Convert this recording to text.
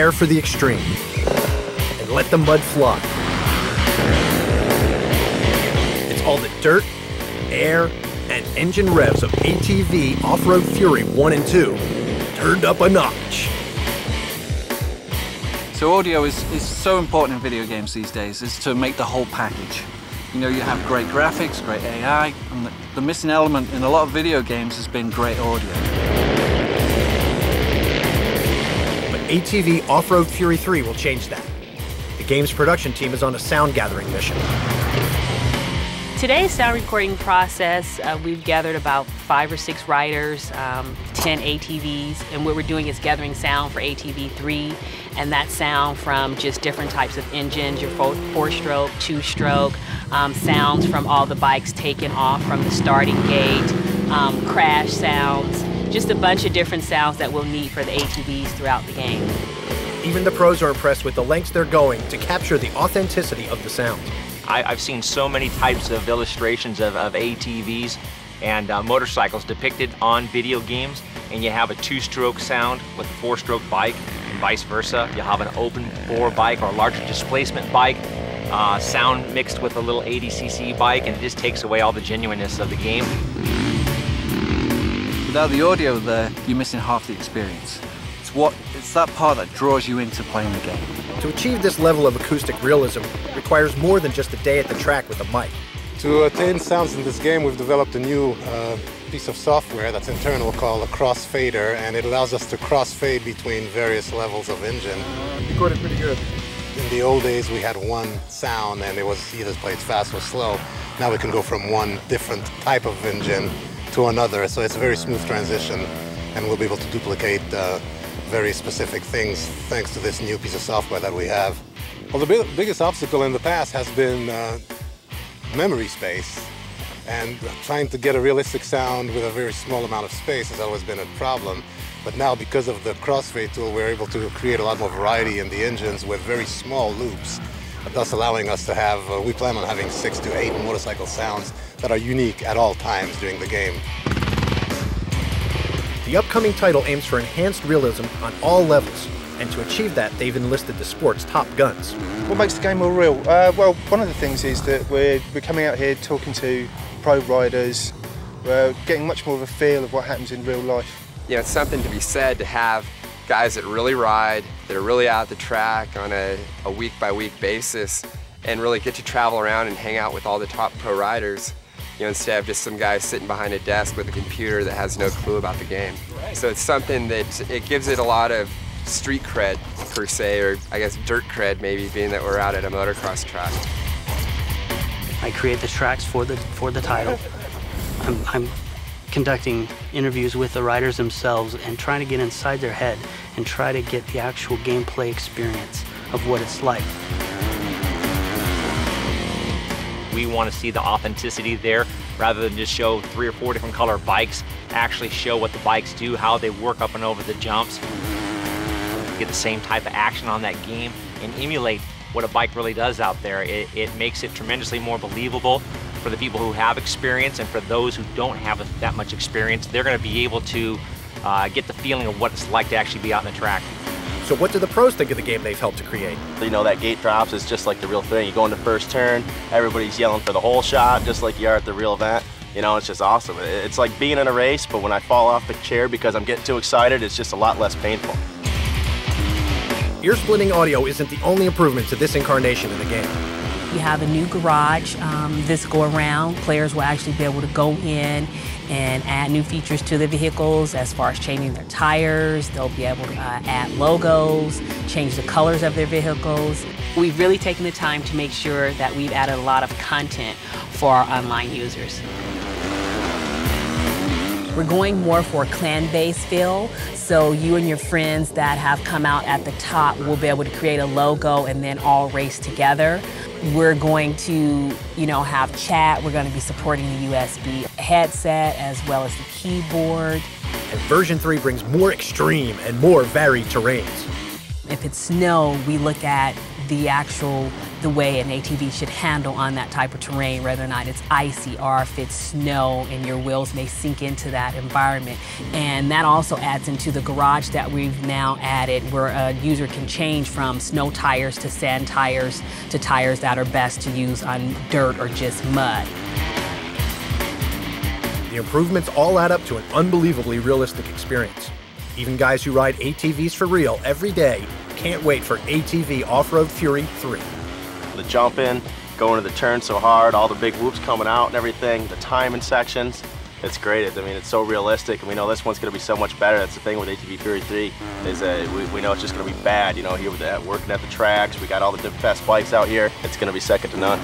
prepare for the extreme and let the mud fly. It's all the dirt, air, and engine revs of ATV Offroad Fury 1 and 2 turned up a notch. So audio is so important in video games these days, is to make the whole package. You know, you have great graphics, great AI, and the missing element in a lot of video games has been great audio. But ATV Offroad Fury 3 will change that. The game's production team is on a sound gathering mission. Today's sound recording process, we've gathered about 5 or 6 riders, 10 ATVs, and what we're doing is gathering sound for ATV 3, and that sound from just different types of engines, your 4-stroke, 2-stroke, sounds from all the bikes taken off from the starting gate, crash sounds, just a bunch of different sounds that we'll need for the ATVs throughout the game. Even the pros are impressed with the lengths they're going to capture the authenticity of the sound. I've seen so many types of illustrations of ATVs and motorcycles depicted on video games, and you have a 2-stroke sound with a 4-stroke bike, and vice versa. You have an open bore bike or a larger displacement bike, sound mixed with a little 80cc bike, and it just takes away all the genuineness of the game. Without the audio there, you're missing half the experience. It's that part that draws you into playing the game. To achieve this level of acoustic realism requires more than just a day at the track with a mic. To attain sounds in this game, we've developed a new piece of software that's internal called a crossfader, and it allows us to crossfade between various levels of engine. Recorded pretty good. In the old days, we had one sound, and it was either played fast or slow. Now we can go from one different type of engine to another, so it's a very smooth transition, and we'll be able to duplicate very specific things thanks to this new piece of software that we have. Well, the biggest obstacle in the past has been memory space, and trying to get a realistic sound with a very small amount of space has always been a problem. But now, because of the crossfade tool, we're able to create a lot more variety in the engines with very small loops, thus allowing us to have, we plan on having 6 to 8 motorcycle sounds that are unique at all times during the game. The upcoming title aims for enhanced realism on all levels, and to achieve that, they've enlisted the sport's top guns. What makes the game more real? Well, one of the things is that we're coming out here talking to pro riders. We're getting much more of a feel of what happens in real life. You know, it's something to be said to have guys that really ride, that are really out at the track on a week-by-week basis, and really get to travel around and hang out with all the top pro riders. You know, instead of just some guy sitting behind a desk with a computer that has no clue about the game. So it's something that it gives it a lot of street cred, per se, or I guess dirt cred maybe, being that we're out at a motocross track. I create the tracks for the title. I'm conducting interviews with the riders themselves and trying to get inside their head and try to get the actual gameplay experience of what it's like. We want to see the authenticity there rather than just show 3 or 4 different color bikes, actually show what the bikes do, how they work up and over the jumps, get the same type of action on that game and emulate what a bike really does out there. It makes it tremendously more believable for the people who have experience, and for those who don't have that much experience, they're going to be able to get the feeling of what it's like to actually be out on the track. So what do the pros think of the game they've helped to create? You know, that gate drops is just like the real thing. You go into first turn, everybody's yelling for the whole shot, just like you are at the real event. You know, it's just awesome. It's like being in a race, but when I fall off the chair because I'm getting too excited, it's just a lot less painful. Ear-splitting audio isn't the only improvement to this incarnation of the game. We have a new garage this go-around. Players will actually be able to go in and add new features to the vehicles as far as changing their tires. They'll be able to add logos, change the colors of their vehicles. We've really taken the time to make sure that we've added a lot of content for our online users. We're going more for a clan-based feel, so you and your friends that have come out at the top will be able to create a logo and then all race together. We're going to, have chat. We're going to be supporting the USB headset as well as the keyboard. And version 3 brings more extreme and more varied terrains. If it's snow, we look at the actual the way an ATV should handle on that type of terrain, whether or not it's icy or if it's snow and your wheels may sink into that environment. And that also adds into the garage that we've now added, where a user can change from snow tires to sand tires to tires that are best to use on dirt or just mud. The improvements all add up to an unbelievably realistic experience. Even guys who ride ATVs for real every day can't wait for ATV Offroad Fury 3. The jumping, going to the turn so hard, all the big whoops coming out and everything, the timing sections, it's great. I mean, it's so realistic, and we know this one's going to be so much better. That's the thing with ATV Fury 3, is we know it's just going to be bad. You know, here with that, working at the tracks, we got all the best bikes out here. It's going to be second to none.